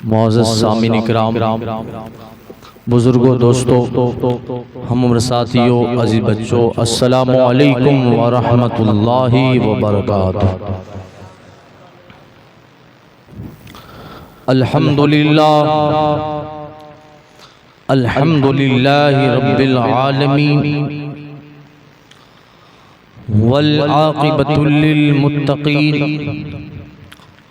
मुअज़्ज़ज़ सामीन इकराम, बुजुर्गों, दोस्तों, हम उम्र साथियों, अज़ीज़ बच्चों, अस्सलामु अलैकुम व रहमतुल्लाहि व बरकातुहू। अल्हम्दुलिल्लाह अल्हम्दुलिल्लाहि रब्बिल आलमीन वल आक़िबतु लिल मुत्तक़ीन।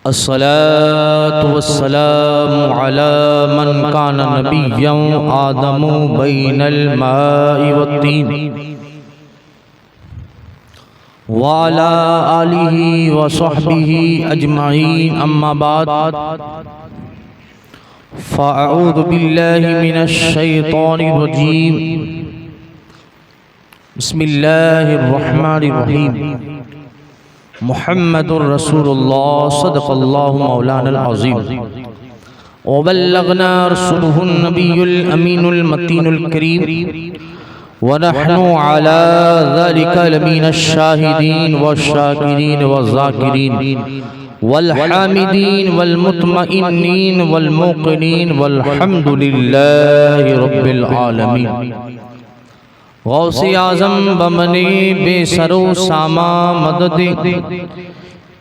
अस्सलातु वस्सलामु अला मन काना नबिय्यन आदमु बैनल माइ वत्तीन व अला आलिहि व सहबिहि अजमईन। अम्मा बाद, फ़अऊज़ु बिल्लाहि मिनश शैतानिर रजीम। बिस्मिल्लाहिर रहमानिर रहीम। मुहम्मदुर रसूलुल्लाह सदक़ल्लाहु मौलानल अज़ीम व बल्लगना रसूलुहुन नबियुल अमीनुल मतीनुल करीम व नहनु अला ज़ालिका लमीनश शाहिदीन व शाकिरीन व ज़ाकिरीन वल हामिदीन वल मुतमइन्नीन वल मुक़िनीन वल्हम्दुलिल्लाहि रब्बिल आलमीन। गौसे आज़म बमने बेसरो सामा मददे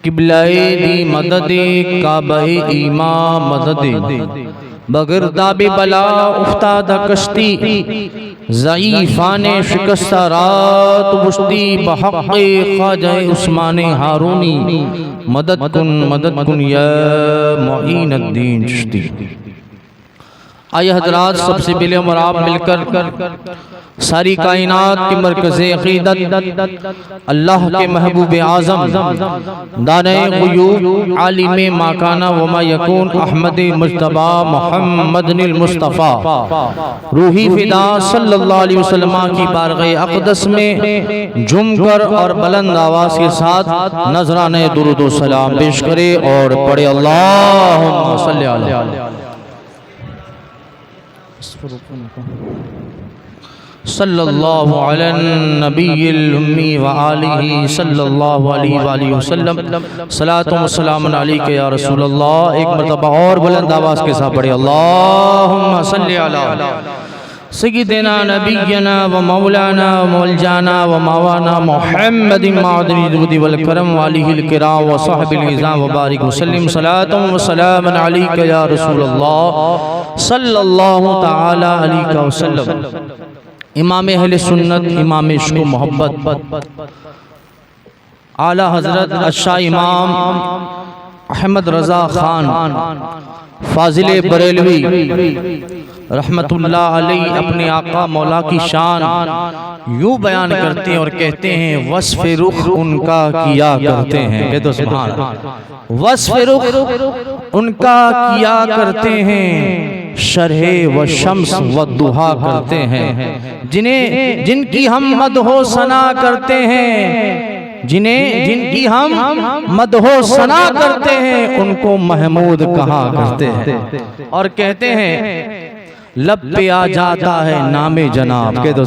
किबलाए दी मददे काबे ईमा मददे बगिरदाबे बला उफ्तादा कश्ती ज़ईफ़ाने शिकस्ता रात बुश्ती बहक़े ख्वाजा उस्माने हारूनी मदद कुन या मुईनुद्दीन चिश्ती। आइए हज़रात, सबसे पहले हम और आप मिलकर सारी कायनात के मरकज़े अक़ीदत अल्लाह के महबूब आज़म दाने ग़ुयूब आलिमे माकाना व मा यकून अहमद मुज्तबा मुहम्मदिल मुस्तफ़ा रूही फ़िदा सल्लल्लाहु अलैहि वसल्लम की बारगाह अक़दस में झुमकर और बुलंद आवाज़ के साथ नज़राने दुरूद व सलाम पेश करे और पढ़े अल्लाहुम्मा सल्लि अला सल्लल्लाहु अला नबिय्यिल उम्मी व आलिहि सल्लल्लाहु अलैहि वसल्लम। सलातो व सलामुन अलैका या रसूलल्लाह। एक मरतबा और बुलंद आवाज़ के साथ पढ़े अल्लाहुम्मा सल्लि अला सय्यिदिना नबिय्यना व मौलाना व मौलजाना व मवाना मुहम्मदिन मअदनी दुरूद वल करम व आलिहिल किराम व सहबिल इज़ाम व बारिक वसल्लम। सलातो व सलामुन अलैका या रसूलल्लाह सल्लल्लाहु तआला अलैहि वसल्लम। इमाम अहले सुन्नत, इमाम इश्क़ व मोहब्बत आला हज़रत अशा इमाम अहमद रज़ा ख़ान फ़ाज़िले बरेलवी रहमतुल्लाह अलैहि अपने आका मौला की शान यूँ बयान करते हैं और कहते हैं, वस्फ़ रुख़ उनका किया करते हैं। कह दो सुभान अल्लाह। वस्फ़ रुख़ उनका किया करते हैं, शरहे व शम्स व दुहा करते हैं। जिनकी हम मदहो सना करते हैं, जिनकी हम मदहो सना करते हैं, उनको महमूद कहा करते हैं। और कहते हैं, लब पे आ जाता है नामे जनाब। कह दो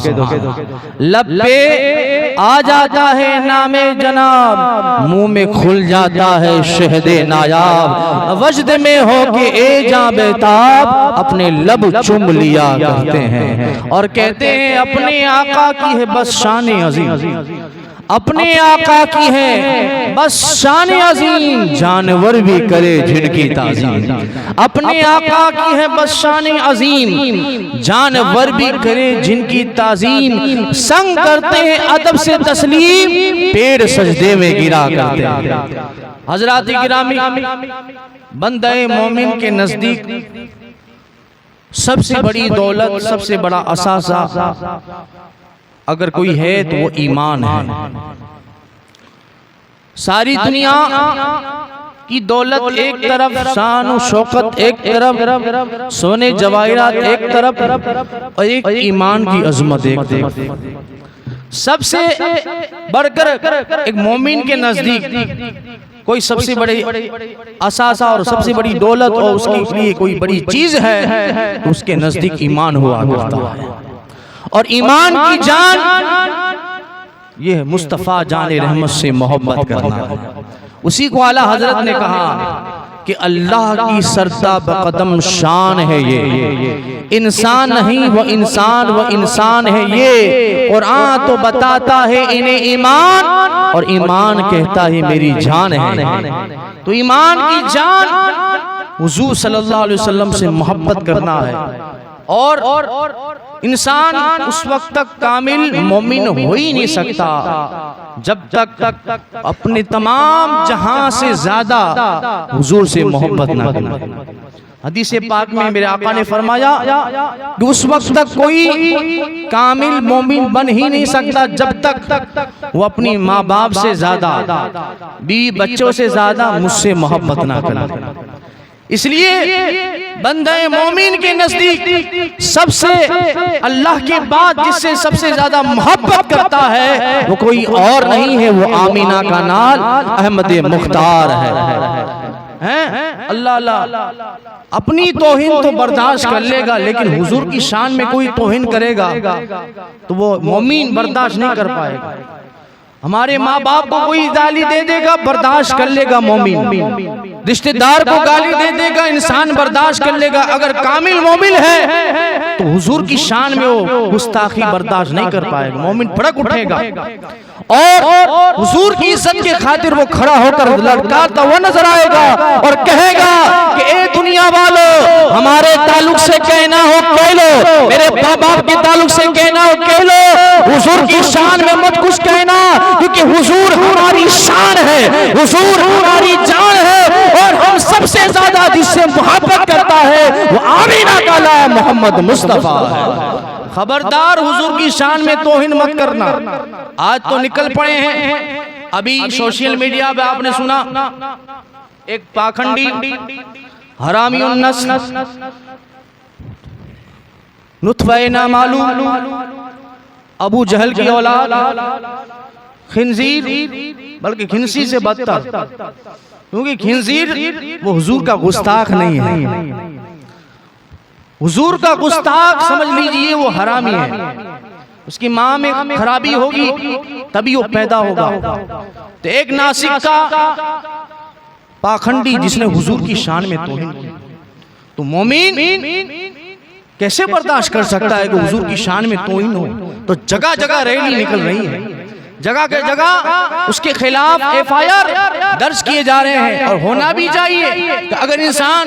लब पे आ जाता है नामे जनाब, मुंह में खुल जाता है शहदे नायाब। वजद में हो के ए जा बेताब, अपने लब चुम लिया करते हैं। और कहते हैं, अपने आका की है बस शान अज़ीम, अपने आका की है बस शान अज़ीम, जानवर भी करे जिनकी ताज़ीम। अपने आका की है बस शान अज़ीम, जानवर भी करे जिनकी ताज़ीम। संग करते हैं अदब से तस्लीम, पेड़ सजदे में गिरा करते हैं। हज़रात गिरामी, बंदे मोमिन के नज़दीक सबसे बड़ी दौलत, सबसे बड़ा असासा अगर कोई है तो वो ईमान है। सारी दुनिया की दौलत एक तरफ, शान और शौकत एक तरफ, सोने जवाहिरात एक तरफ, और एक ईमान की अजमत एक तरफ। सबसे बढ़कर एक मोमिन के नजदीक कोई सबसे बड़ी असासा और सबसे बड़ी दौलत और उसके लिए कोई बड़ी चीज है, तो उसके नजदीक ईमान हुआ करता है। और ईमान की जान ये है मुस्तफ़ा जान रहमत से मोहब्बत करना। उसी को आला हजरत ने कहा कि अल्लाह की सरता बकदम शान है ये, इंसान नहीं वो इंसान, वो इंसान है ये। कुरान तो बताता है इन्हें ईमान, और ईमान कहता है मेरी जान है। तो ईमान की जान हुजूर सल्लल्लाहु अलैहि वसल्लम से मोहब्बत करना है। और इंसान उस वक्त तक कामिल मोमिन हो ही नहीं सकता जब तक अपने तमाम जहां से ज्यादा हुजूर से मोहब्बत ना करे। हदीस पाक में मेरे आका ने फरमाया कि उस वक्त तक कोई कामिल मोमिन बन ही नहीं सकता जब तक वो अपनी माँ बाप से ज्यादा, बीवी बच्चों से ज्यादा मुझसे मोहब्बत ना करे। इसलिए बंदे मोमिन के नजदीक सबसे अल्लाह के बाद जिससे सबसे ज्यादा मोहब्बत करता है वो कोई और नहीं है, वो आमीना का नाल अहमद मुख्तार है। अल्लाह अपनी तौहीन तो बर्दाश्त कर लेगा, लेकिन हुजूर की शान में कोई तौहीन करेगा तो वो मोमिन बर्दाश्त नहीं कर पाएगा। हमारे माँ बाप को कोई गाली दे देगा, बर्दाश्त कर लेगा मोमिन। रिश्तेदार को गाली दे देगा, इंसान बर्दाश्त कर लेगा। अगर कामिल मोमिन है तो हुजूर की शान में वो गुस्ताखी बर्दाश्त नहीं कर पाएगा, मोमिन भड़क उठेगा और हुजूर की इज्जत के खातिर वो खड़ा होकर लड़काता हुआ नजर आएगा और कहेगा कि ए दुनिया वालों, हमारे ताल्लुक से कहना हो कह लो, मेरे बाप के ताल्लुक से कहना हो कह लो, हुजूर की शान में मत कुछ कहना, क्योंकि हुजूर हमारी शान है, हुजूर हमारी जान है। और हम सबसे ज्यादा जिससे मोहब्बत करता है वो आमीना का नाम मोहम्मद मुस्तफा है। खबरदार हुजूर की शान में तौहीन मत करना। आज तो निकल पड़े हैं, अभी सोशल मीडिया पे आपने सुना एक पाखंडी हरामी उन्नस नुत्फे ना मालूम अबू जहल की औलाद, खिंजीर, बल्कि खिंसी से बदतर, क्योंकि खिंजीर वो हुजूर का गुस्ताख नहीं है। हुजूर का गुस्ताख समझ लीजिए वो हरामी है। उसकी माँ में खराबी होगी तभी वो पैदा होगा। तो एक नासिक का पाखंडी जिसने हुजूर की शान में तौहीन की, तो मोमिन कैसे बर्दाश्त कर सकता है कि हुजूर की शान में तौहीन हो। तो जगह जगह रैली निकल रही है, जगह के जगह उसके खिलाफ FIR दर्ज किए जा रहे हैं। और होना भी चाहिए कि अगर इंसान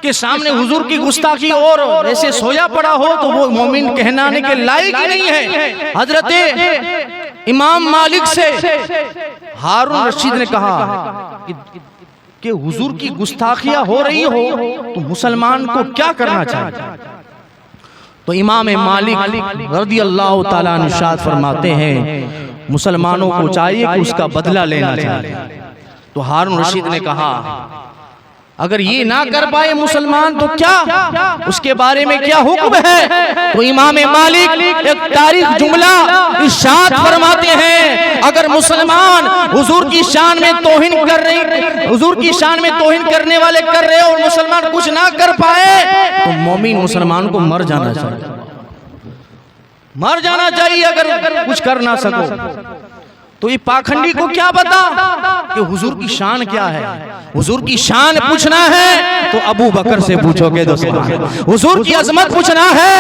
के सामने हुजूर की गुस्ताखी और ऐसे सोया पड़ा हो तो वो मोमिन कहनाने के लायक ही नहीं है। हजरत इमाम मालिक से हारून रशीद ने कहा कि हुजूर की गुस्ताखियां हो रही हो तो मुसलमान को क्या करना चाहिए। तो इमाम मालिक रज़ियल्लाहु ताला अन्हु इरशाद फरमाते हैं मुसलमानों को चाहिए कि उसका बदला लेना चाहिए। तो हारून रशीद ने कहा अगर ये ना कर पाए मुसलमान तो क्या, उसके बारे में क्या हुक्म है। तो इमाम मालिक एक तारीख जुमला इरशाद फरमाते हैं, अगर मुसलमान हुजूर की शान में तौहीन कर रहे, हुजूर की शान में तौहीन करने वाले कर रहे और मुसलमान कुछ ना कर पाए तो मोमिन मुसलमान को मर जाना चाहिए, मर जाना चाहिए अगर कुछ कर ना सको। तो ये पाखंडी को क्या पता कि हुजूर की शान क्या है। हुजूर की शान पूछना है तो अबू बकर से पूछोगे दोस्तों, हुजूर की अजमत पूछना है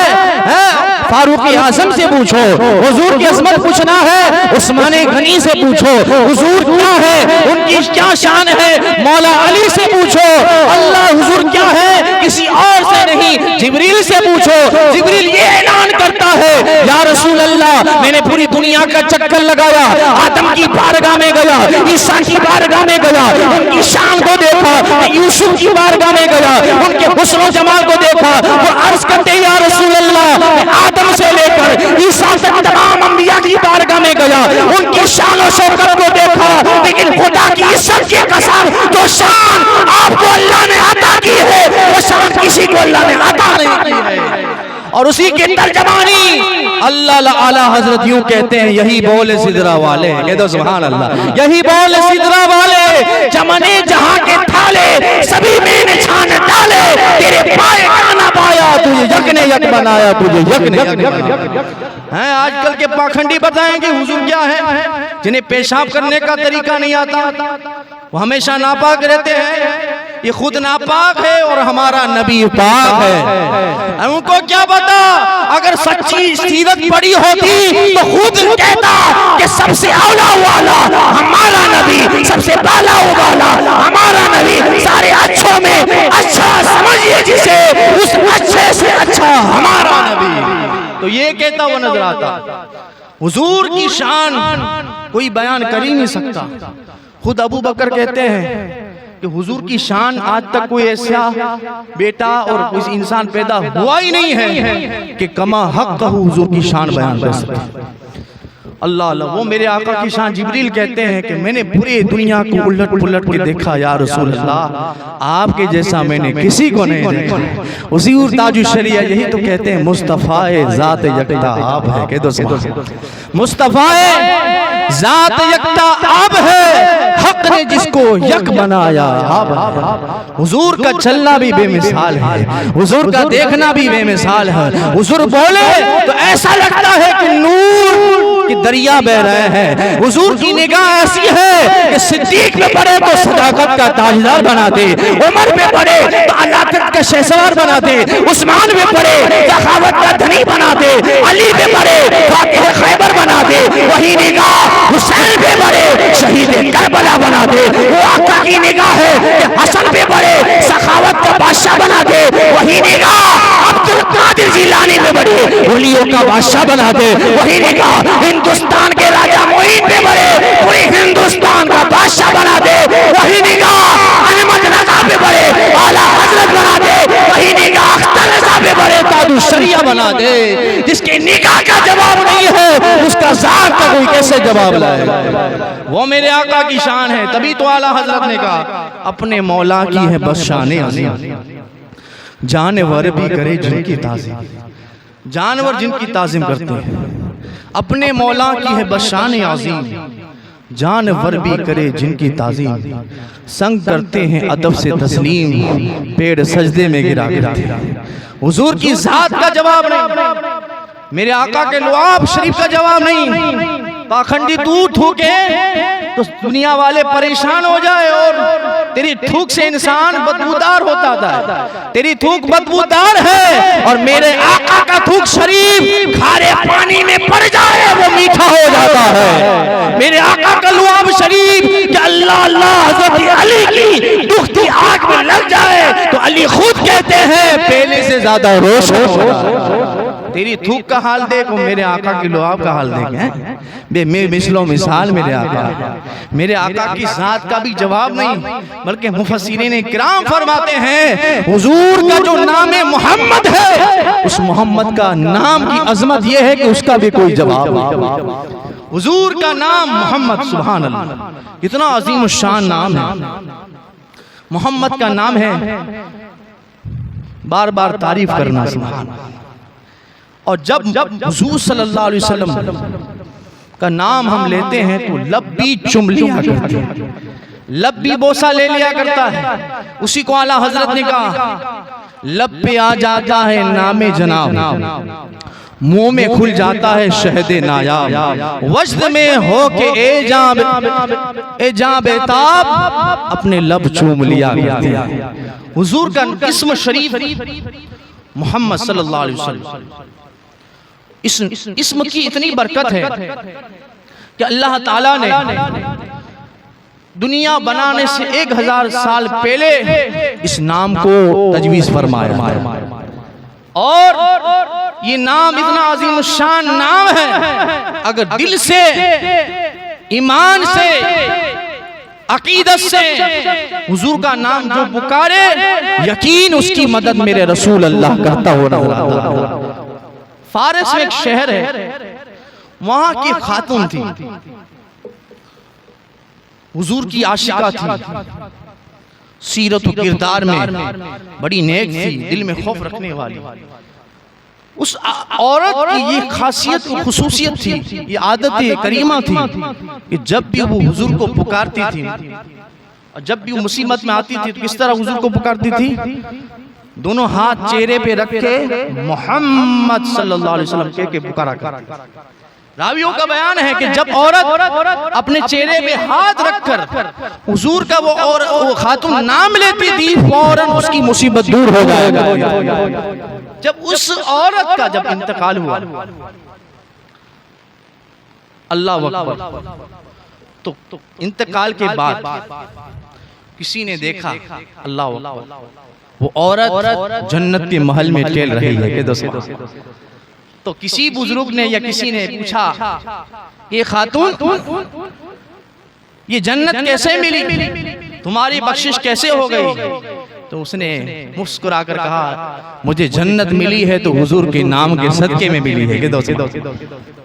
फारूक आजम से पूछो, हुजूर की अजमत पूछना है उस्मान गनी से पूछो, हुजूर क्या है उनकी क्या शान है मौला अली से पूछो, अल्लाह हुजूर क्या है किसी और से नहीं जिब्रील से पूछो। जिब्रील ये ऐलान करता है या रसूल अल्लाह मैंने पूरी दुनिया का चक्कर लगाया, आदम की बारगाह में गया, ईसा की बारगाह में गया, उनकी शान को देखा, यूसुफ की बारगाह में गया, उनके हुस्न जमाल को देखा। वो अर्ज करते या रसूल अल्लाह आदम से लेकर ईसा तक तमाम अंबिया की बारगाह में गया, उनकी शान और शौकत को देखा, लेकिन खुदा की इज्जत की कसम जो शान आपको अल्लाह ने अता की है वो शान किसी को अल्लाह ने अता नहीं की है। और उसी के तर्जमानी अल्लाह आला हजरत यूं कहते हैं यही बोले सिदरा वाले, कह दो सुभान अल्लाह, यही बोले सिदरा वाले चमने जहां के थाले सभी मैंने छान डाले, तेरे पाए खाना पाया तुझे यकने यक बनाया, तुझे यकने यक हैं। आजकल के पाखंडी बताएंगे हुजूर क्या है, जिन्हें पेशाब करने का तरीका नहीं आता, वो हमेशा नापाक रहते हैं, ये खुद नापाक है और हमारा नबी पाक है। उनको क्या पता, अगर सच्ची सीरत पड़ी होती तो खुद कहता कि सबसे औला वाला हमारा नबी, सबसे बाला वाला हमारा नबी, सारे अच्छों में अच्छा समझिए जिसे, उस अच्छे से अच्छा हमारा नबी। तो ये कहता वो नजर आता। हुजूर की शान कोई बयान कर ही नहीं सकता। खुद अबू बकर कहते हैं कि हुजूर की शान आज तक कोई ऐसा बेटा और कोई इंसान पैदा हुआ ही नहीं है कि कमा हक का हुजूर की शान बयान कर सके। अल्लाह अल्लाह। वो मेरे आका की शान जिब्रील कहते हैं कि मैंने पूरी दुनिया को उलट पुलट के देखा या रसूल अल्लाह, आपके जैसा मैंने किसी को नहीं देखा। हुजूर ताजुश शरिया यही तो कहते हैं, मुस्तफ़ाए ज़ात यकता आप है। कह दो मुस्तफ़ाए ज़ात यकता आप है, हक ने जिसको यक बनाया आप। हुजूर का चलना भी बेमिसाल है, हुजूर का देखना भी बेमिसाल है। हुजूर बोले तो ऐसा लगता है कि नूर कि दरिया बह रहे हैं। हुजूर की निगाह ऐसी है कि सिद्दीक में पड़े तो सदाकत का ताजदार बना दे, उमर में पड़े तो अलाकत का शहसवार बना दे, उस्मान में पड़े सखावत का धनी बना दे, अली में पड़े फातिह खैबर बना दे, वही निगाह हुसैन पे पड़े शहीद करबला बना दे। वो आका की निगाह है कि हसन पे पड़े सखावत का बादशाह बना दे, वही निगाह अब्दुल कादिर जिलानी पे पड़े वलियों का बादशाह बना दे, वही निगाह हिंदुस्तान के राजा मोइन पे पड़े पूरे हिंदुस्तान का बादशाह बना दे, वही निगाह अहमद रजा पे पड़े आला हजरत बना दे, वही निगाह अख्तर रजा पे पड़े ताजुश शरिया बना दे। जिसके निगाह का जवाब नहीं है उसका ज़ात का कोई कैसे जवाब लाए। वो मेरे आका की शान है। तभी तो आला हजरत ने कहा अपने मौला की है बस शान अज़ीम, जानवर भी करे जिनकी ताज़ीम। जानवर जिनकी ताज़ीम करते हैं, अपने मौला की है बस शान अज़ीम, जानवर भी करे जिनकी ताज़ीम। संग करते हैं अदब से तस्लीम, पेड़ सजदे में गिरा गिराते। हुजूर की ज़ात का जवाब नहीं, मेरे आका के लुआब शरीफ का जवाब नहीं। पाखंडी तू थूके तो दुनिया वाले परेशान हो जाए, और तेरी थूक से इंसान बदबूदार होता था। तेरी थूक बदबूदार है और मेरे आका का थूक शरीफ खारे पानी में पड़ जाए वो मीठा हो जाता है। मेरे आका का लुआब शरीफ कि अल्लाह अल्लाह हज़रत अली की दुखती आग में लग जाए तो अली खुद कहते हैं पहले से ज्यादा रोशन हो रहा। तेरी थूक का हाल देखो, मेरे आका की लुआब का हाल देखें बेमिसलो मिसाल। मेरे आका की ज़ात का भी जवाब नहीं, बल्कि मुफस्सिरीन इकराम फरमाते हैं हुजूर का जो नाम मोहम्मद है, उस मोहम्मद का नाम की अजमत यह है कि उसका भी कोई जवाब नहीं। हुजूर का नाम मोहम्मद, सुभान अल्लाह, कितना अजीम शान नाम है। मोहम्मद का नाम है बार बार तारीफ करना, सुभान अल्लाह। और जब हुजूर सल्लल्लाहु अलैहि वसल्लम का नाम हम लेते हैं तो लब भी चुम लिया करते हैं, लब भी बोसा ले लिया करता है। उसी को आला हजरत ने कहा लब पे आ जाता है नामे जनाब, मुंह में खुल जाता है शहदे नायाब, वज्द में हो के ए जा बेताब अपने लब चूम लिया करते हैं। हुजूर का इस्म शरीफ मोहम्मद सल्लल्लाहु अलैहि वसल्लम, इस इस्म की इतनी बरकत है कि अल्लाह ताला ने दुनिया बनाने से 1000 साल पहले इस नाम को तजवीज़ फरमाया। और ये नाम इतना अजीम शान नाम है, अगर दिल से ईमान से अकीदत से हुजूर का नाम जो पुकारे, यकीन उसकी मदद मेरे रसूल अल्लाह करता हो रहा। फारिस में एक शहर है, वहां की खातून थी, हुजूर की आशिका थी, सीरत व किरदार में बड़ी नेक थी, दिल में खौफ रखने वाली। उस औरत की ये खासियत खुसूसियत थी, ये आदत करीमा थी कि जब भी वो हुजूर को पुकारती थी और जब भी वो मुसीबत में आती थी तो किस तरह हुजूर को पुकारती थी, दोनों हाथ चेहरे पे रख के मोहम्मद सल्लल्लाहु अलैहि वसल्लम के पुकारा करती। रावियों का बयान है कि जब औरत अपने चेहरे पे हाथ रखकर हुजूर का वो खातून नाम लेती थी, फौरन उसकी मुसीबत दूर हो जाएगा। जब उस औरत का जब इंतकाल हुआ, अल्लाह अकबर, तो इंतकाल के बाद किसी ने देखा, अल्लाह अकबर, वो औरत जन्नत के महल में टहल रही है कि दोस्तों। तो किसी बुजुर्ग ने या किसी ने पूछा, ये खातून ये जन्नत कैसे मिली, तुम्हारी बख्शिश कैसे हो गई? तो उसने मुस्कुराकर कहा, मुझे जन्नत मिली है तो हुजूर के नाम के सदके में मिली है कि दोस्तों।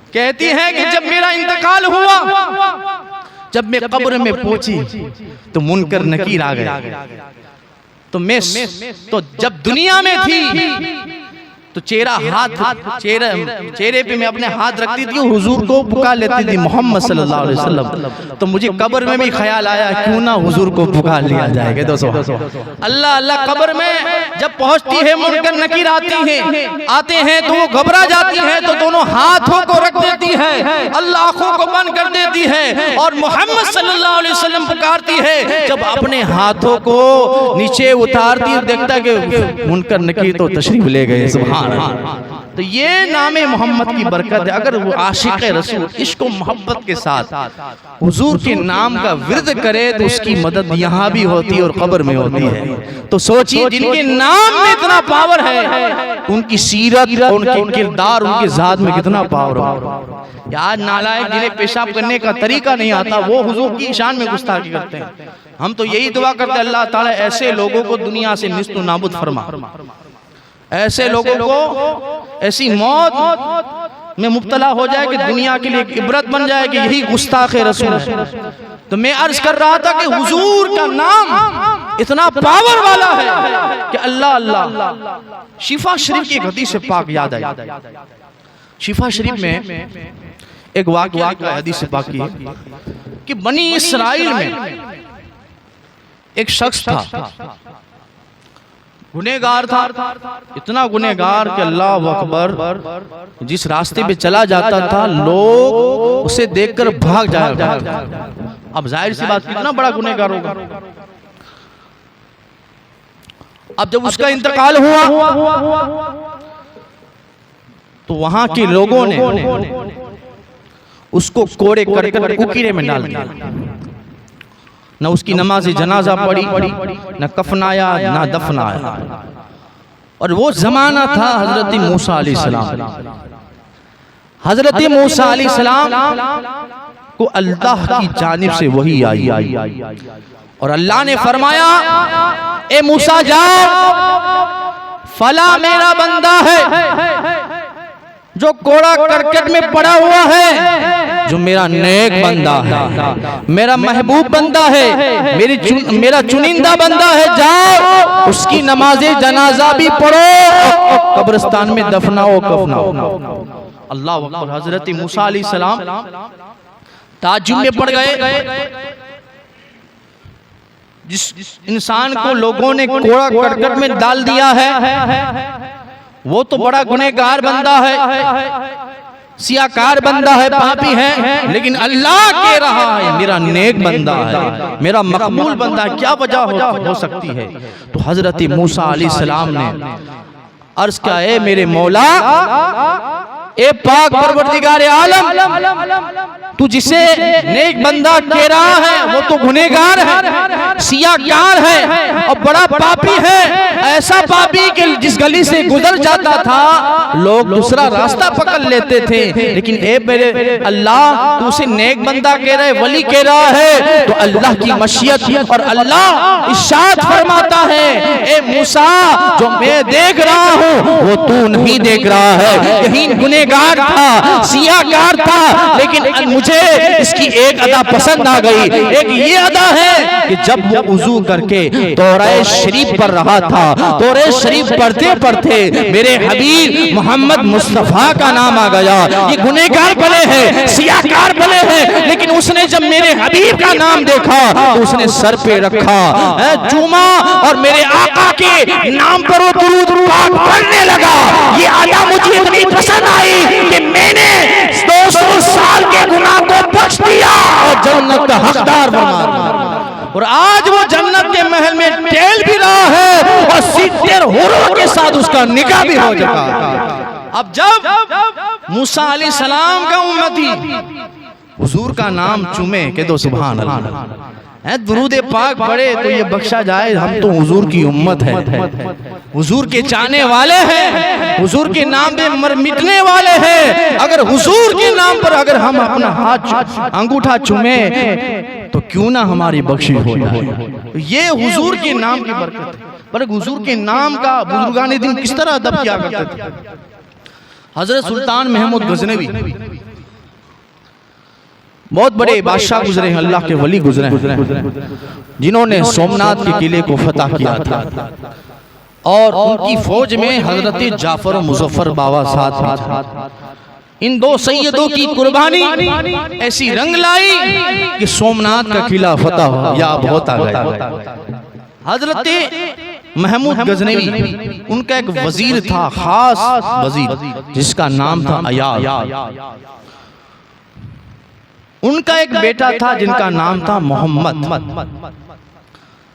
कहती है कि जब मेरा इंतकाल हुआ, जब मैं कब्र में पहुंची तो मुनकर नकीर आ गए। तो जब दुनिया में थी तो चेहरे पे मैं अपने हाथ रखती थी, हुजूर को पुकार लेती थी मोहम्मद सल्लल्लाहु अलैहि वसल्लम। तो मुझे कब्र में भी ख्याल आया, क्यों ना हुजूर को पुकार लिया जाएगा दोस्तों। अल्लाह अल्लाह, कब्र में जब पहुंचती है मुनकर नकीर आते हैं तो वो घबरा जाती है, तो दोनों हाथों को रख देती है, अल्लाह आंखों को बंद कर देती है और मोहम्मद सल्लल्लाहु अलैहि वसल्लम पुकारती है। जब अपने हाथों को नीचे उतारती है, देखता कि मुनकर नकीर तो तशरीफ ले गए, सुभान। तो ये नामे मोहम्मद की बरकत है। अगर वो आशिक रसूल इश्क व मोहब्बत के साथ हुजूर के नाम का विर्द करे तो उसकी मदद यहाँ भी होती है और कब्र में होती है। तो सोचिए, जिनके नाम में इतना पावर है, उनकी सीरत, उनके किरदार, उनके जात में कितना पावर हो। आज नालायक जिन्हें पेशाब करने का तरीका नहीं आता, वो हुजूर की शान में गुस्ताखी करते हैं। हम तो यही दुआ करते हैं, अल्लाह ताला ऐसे लोगों को दुनिया से निस्त नाबूद फरमा, ऐसे लोगों को ऐसी मौत में मुब्तला हो जाए कि दुनिया के लिए एक इबरत बन जाए कि यही गुस्ताखे रसूल है। तो मैं अर्ज कर रहा था कि हुजूर का नाम इतना पावर वाला है कि अल्लाह अल्लाह। शिफा शरीफ की एक हदीस से पाक याद आई। शिफा शरीफ में एक वाक़या का हदीस से पाक की कि बनी इसराइल में एक शख्स था, गुनेगार था, इतना गुनेगार कि अल्लाह अकबर, जिस रास्ते पे चला जाता था लोग उसे देखकर भाग जाया। अब जाहिर सी बात, कितना बड़ा गुनेगार होगा। अब जब उसका इंतकाल हुआ तो वहां के लोगों ने उसको कोड़े करके कुकीरे में डाल दिया। न उसकी नमाज जनाजा पढ़ी, न कफनाया, न दफनाया। और वो जमाना था हजरत मूसा अलैहिस्सलाम। हजरत मूसा अलैहिस्सलाम को अल्लाह की जानिब से वही आई और अल्लाह ने फरमाया, ए मूसा जाओ, फला मेरा बंदा है जो कोड़ा करकट में पड़ा हुआ है, जो मेरा नेक बंदा है, मेरा महबूब बंदा है, मेरा चुनिंदा बंदा है, जाओ उसकी नमाज़े जनाजा भी पढ़ो, कब्रिस्तान में दफनाओ कफनाओ। अल्लाह अकबर। हजरत मूसा अलैहिस्सलाम ताज्जुब में पड़ गए। जिस इंसान को लोगों ने कोड़ा करकट में डाल दिया है वो तो बड़ा गुनहगार बंदा है, सियाकार बंदा है, पापी है, लेकिन अल्लाह कह रहा है मेरा नेक बंदा है, मेरा मकबूल बंदा है। क्या वजह हो सकती है? तो हजरत मूसा अलैहिस्सलाम ने अर्ज किया, ए मेरे मौला, ए पाक परवरदिगार आलम, तू जिसे नेक बंदा कह रहा है वो तो गुनहगार है, सियाकार है और बड़ा पापी है। ऐसा पापी कि जिस गली से गुजर जाता था लोग दूसरा रास्ता पकड़ लेते थे, लेकिन ए मेरे अल्लाह, तू उसे नेक बंदा कह रहा है, वली कह रहा है, तो अल्लाह की मशीयत और अल्लाह इरशाद फरमाता है, ए मूसा, जो मैं देख रहा हूँ वो तू नहीं देख रहा है। यही गुनहगार था, सियाकार था, लेकिन मुझे इसकी एक अदा पसंद आ गई। एक ये अदा है कि जब वो वुजू करके तौरात शरीफ पढ़ रहा था, तौरात शरीफ पढ़ते पढ़ते मेरे हबीब मोहम्मद मुस्तफा का नाम आ गया। ये गुनहगार भले है, सियाकार भले है, लेकिन उसने जब मेरे हबीब का नाम देखा तो उसने सर पे रखा, चूमा और मेरे आका के नाम पर वो दुरूद पाक पढ़ने लगा। ये अदा मुझे इतनी पसंद आई कि मैंने 200 साल के गुनाह को बख्श दिया और जन्नत का हकदार बना दिया। और आज वो जन्नत के महल में टेल भी रहा है और 70 हुरों के साथ उसका निकाह भी हो चुका है। अब जब मूसा अलैहिस्सलाम का उम्मती हुजूर का नाम चुमे के दो सुभान अल्लाह, दुरूद पाक पढ़े तो ये बख्शा जाए, हम तो हुजूर की उम्मत है, हुजूर के चाहने वाले हैं, हुजूर के नाम पे मर मिटने वाले हैं। अगर हुजूर के नाम पर अगर हम अपना हाथ अंगूठा चुमे तो क्यों ना हमारी बख्शिश हो जाए। ये हुजूर के नाम की बरकत है। पर हुजूर के नाम का बुजुर्गान दिन किस तरह अदब किया करते थे। हजरत सुल्तान महमूद गजनवी बहुत बड़े बादशाह गुजरे हैं, अल्लाह के वली गुजरे हैं, जिन्होंने सोमनाथ के किले को फतह किया था और उनकी फौज में हजरत जाफर और मुजफ्फर बाबा साथ। इन दो सैयदों की कुर्बानी ऐसी रंग लाई कि सोमनाथ का किला फतह याब होता गया। हजरत महमूद गजनवी उनका एक वजीर था, खास वजीर, जिसका नाम था अयाज। उनका एक बेटा था जिनका नाम था मोहम्मद।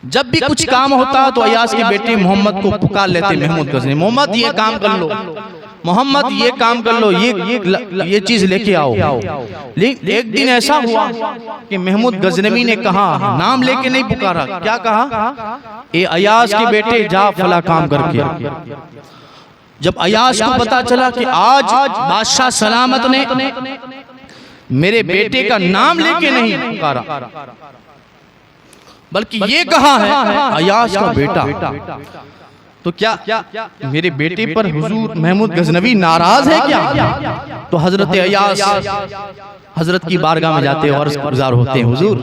जब भी कुछ काम होता तो अयाज के बेटे मोहम्मद को पुकार लेते महमूद गजनवी, मोहम्मद ये काम कर लो, मोहम्मद ये काम कर लो, ये चीज लेके आओ। लेकिन एक दिन ऐसा हुआ कि महमूद गजनवी ने कहा, नाम लेके नहीं पुकारा, क्या कहा, ए अयाज के बेटे जा फला काम करके। जब अयाज को पता चला कि आज बादशाह सलामत ने मेरे बेटे का नाम लेके नहीं पुकारा, बल्कि ये कहा है अयाज का बेटा, तो क्या मेरे बेटे पर हुजूर महमूद गजनवी नाराज है क्या? तो हजरत अयाज हजरत की बारगाह में जाते और गुजार होते हैं, हुजूर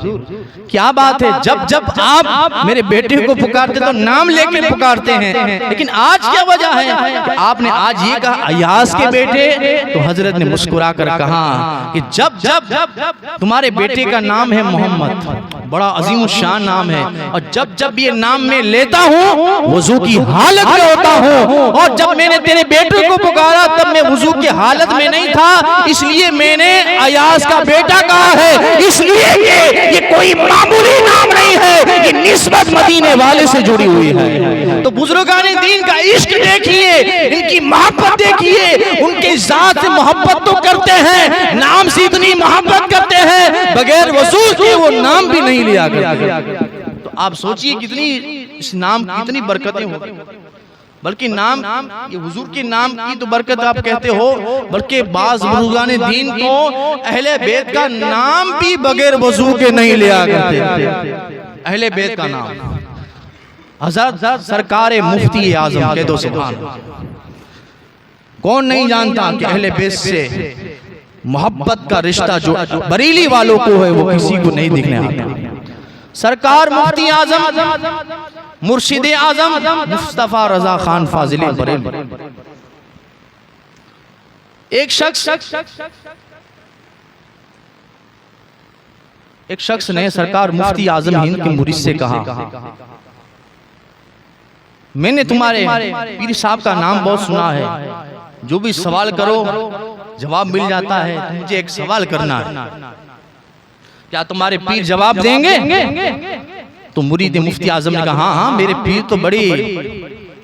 क्या बात है, जब जब आप मेरे बेटे को पुकारते तो नाम लेके पुकारते हैं, लेकिन आज क्या वजह है कि आपने आज ये कहा अयाज के बेटे? तो हजरत ने मुस्कुरा कर कहा कि जब जब तुम्हारे बेटे का नाम है मोहम्मद, बड़ा अजीम शान नाम है, और जब जब ये नाम मैं लेता हूँ वुजू की हालत में होता हूँ, और जब मैंने तेरे बेटे को पुकारा तब मैं वुजू की हालत में नहीं था, इसलिए मैंने अयाज का बेटा कहा है। इसलिए ये कोई मामूली नाम नहीं है, ये निस्बत मदीने वाले से जुड़ी हुई है। तो बुजुर्गाने दीन का इश्क देखिए, इनकी मोहब्बत देखिए, उनके जात से मोहब्बत तो करते हैं, नाम से इतनी मोहब्बत करते हैं, बगैर वजू के वो नाम भी नहीं लिया करते। तो आप सोचिए कितनी इस नाम की कितनी बरकतें होंगी। बल्कि नाम ये हुजूर के नाम की तो बरकत आप कहते हो, बल्कि बाज़ बुजुर्गाने दीन को अहले बैत का नाम भी बगैर वजू के नहीं लिया करते। अहले बैत का नाम हज़रत सरकार मुफ्ती आज़म के दो सुभान। कौन नहीं जानता कि अहले बैत से मोहब्बत का रिश्ता जो बरेली वालों को है वो किसी को नहीं दिखने आता। सरकार मुफ्ती आज़म मुर्शिद आज़म मुस्तफा रजा खान फाजिल बरेली, एक शख्स ने सरकार मुफ्ती आज़म हिंद के मुरीद से कहा, मैंने तुम्हारे पीर साहब का नाम बहुत सुना है, जो भी सवाल करो जवाब मिल जाता है, मुझे एक सवाल करना है, क्या तुम्हारे पीर जवाब देंगे? तो मुरीद मुफ्ती आज़म ने कहा, हाँ मेरे पीर तो बड़े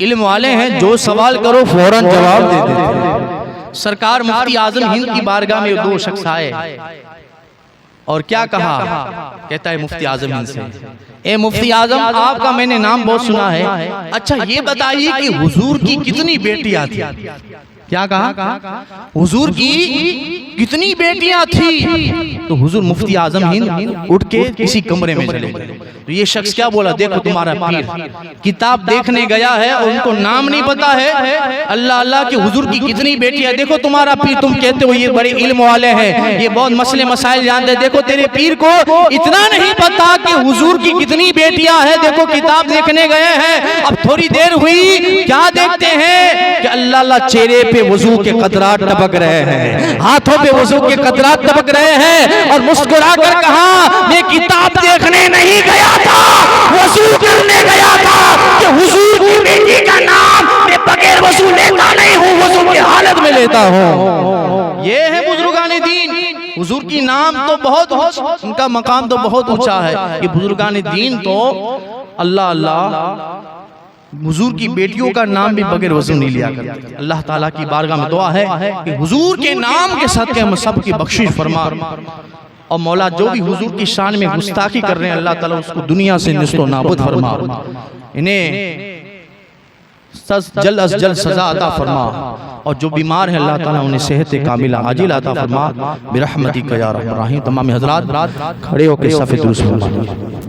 इल्म वाले हैं, जो सवाल करो फौरन जवाब दे देते हैं। सरकार मुफ्ती आज़म हिंद की बारगाह में दो शख्स आए और क्या कहा, कहता है मुफ्ती आज़म हिंद से, ए मुफ्ती आज़म आपका मैंने नाम बहुत सुना है, अच्छा ये बताइए कि हुजूर की कितनी बेटियां थी? क्या कहा, हुजूर की कितनी बेटियां थी? तो हुजूर मुफ्ती आज़म हिंद उठ के किसी कमरे में चले गए। तो ये शख्स क्या बोला, देखो तुम्हारा पीर किताब देखने गया है और उनको नाम नहीं पता है, अल्लाह अल्लाह के हुजूर की कितनी बेटियां, देखो तुम्हारा पीर, तुम कहते हो ये बड़े इल्म वाले हैं, ये बहुत मसले मसाइल जानते हैं, देखो तेरे पीर को इतना नहीं पता कि हुजूर की कितनी बेटियां हैं, देखो किताब देखने गए हैं। अब थोड़ी देर हुई, क्या देखते हैं कि अल्लाह अल्लाह चेहरे पे वजू के कतरात टपक रहे हैं, हाथों पे वजू के कतरात टपक रहे हैं, और मुस्कुरा कर कहा, मैं किताब देखने नहीं गया था, वजू करने गया था, कि हुजूर की बेटी का नाम मैं बगैर वजू लेता नहीं हूँ, वजू की हालत में लेता हूँ। ये है बुजुर्गाने दीन। हुजूर की नाम तो बहुत, उनका मकाम तो बहुत ऊंचा है। ये बुजुर्गान दीन तो अल्लाह अल्लाह हुजूर की बेटियों का नाम भी बगैर वज़न नहीं लिया करते। अल्लाह ताला की बारगाह में दुआ है कि हुजूर के नाम के सदक़े हम सब की बख्शिश फरमा, और मौला जो भी हुजूर की शान में गुस्ताखी कर रहे हैं अल्लाह ताला उसको दुनिया से निस्तो नाबूद फरमा, इन्हें जल्द अज जल्द सजा अता फरमा, और जो बीमार है अल्लाह ताला उन्हें सेहत कामिला आजिल अता फरमा बिरहमतिक या रहमान रहीम। तमाम हज़रात खड़े होकर सफ़े दुरूद फरमा।